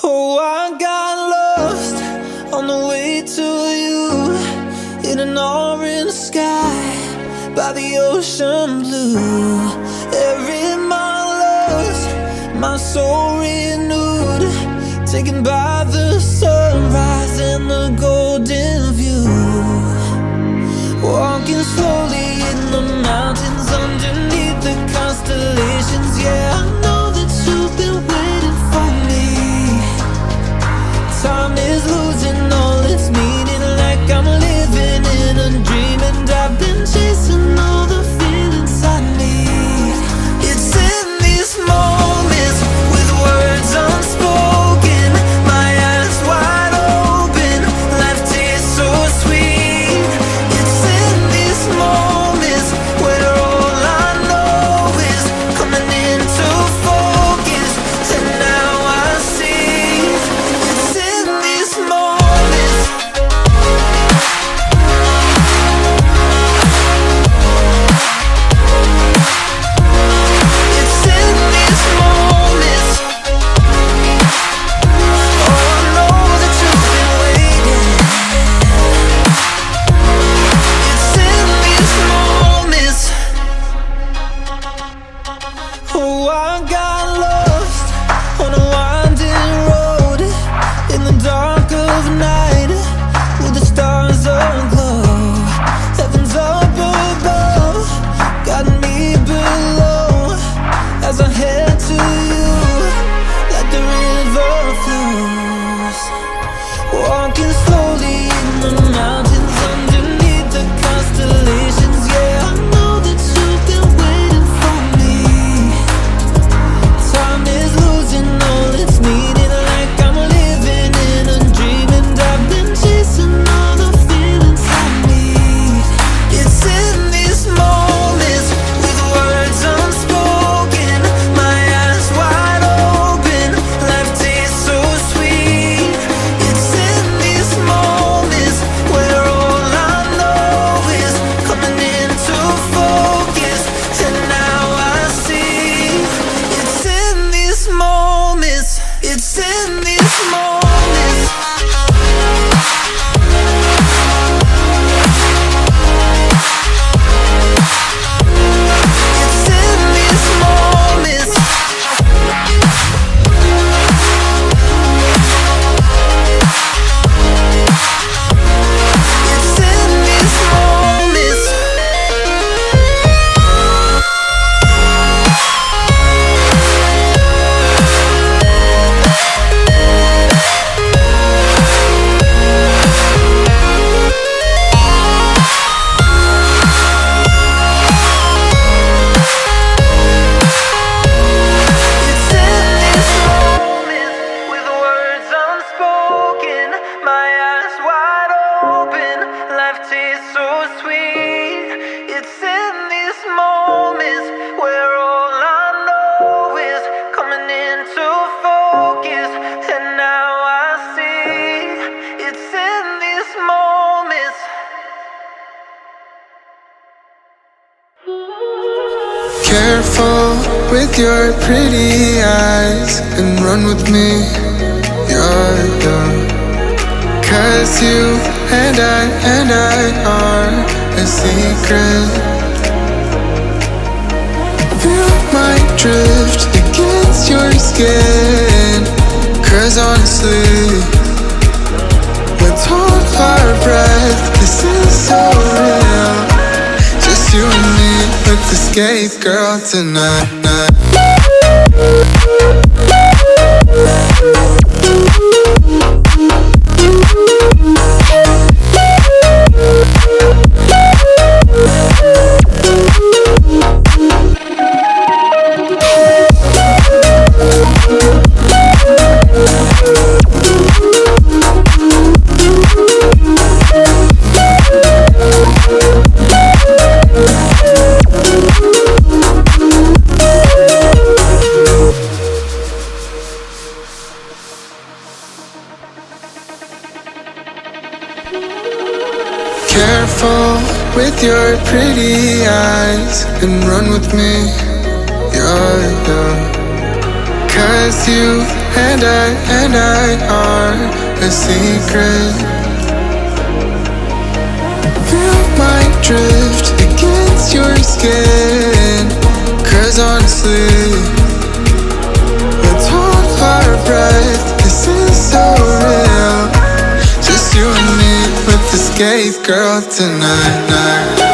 Oh, I got lost on the way to you, in an orange sky by the ocean blue. Every mile lost, my soul renewed, taken by the sunrise and the golden view. Walking slowly in the mountains underneath the constellations. Yeah, I know that you've been waiting for me. Time is losing all its meaning, like I'm living in a dream, and I've been chasing all the feelings I need. It's in these moments with words unspoken, my eyes wide open, life tastes so sweet. It's in these moments where all I know is coming into focus, and now I see. It's in these moments. It's in these moments. Oh, I know that you've been waiting. It's in these moments. Oh, I got lost on a winding road in the dark of night, with the stars aglow. Heaven's up above, got me below, as I head to you like the river flows. Walking slowly in the mountains underneath the constellations. Yeah, I know that you've been waiting for me. Time is losing all its meaning, like I'm living in a dream, and I've been chasing all the feelings I need. It's in these moments with words unspoken, my eyes wide open, life tastes so sweet. It's in these moments where all I know is coming into focus, and now I see. It's in these moments. It's in these moments. It's in these moments. It's in these moments. It's in these moments with words unspoken, my eyes wide open, life tastes so sweet. It's in these moments where all I know is coming into focus, and now I see. It's in these moments. Careful with your pretty eyes and run with me, you're young. 'Cause you and I are a secret. Feel my drift against your skin. 'Cause honestly, let's hold our breath, this is so real. Just you and me, let's escape, girl, tonight. Careful with your pretty eyes and run with me, you're young. 'Cause you and I are a secret. Feel my drift against your skin, 'cause honestly, let's hold our breath. This is so real. Just you and me with the skate girl tonight.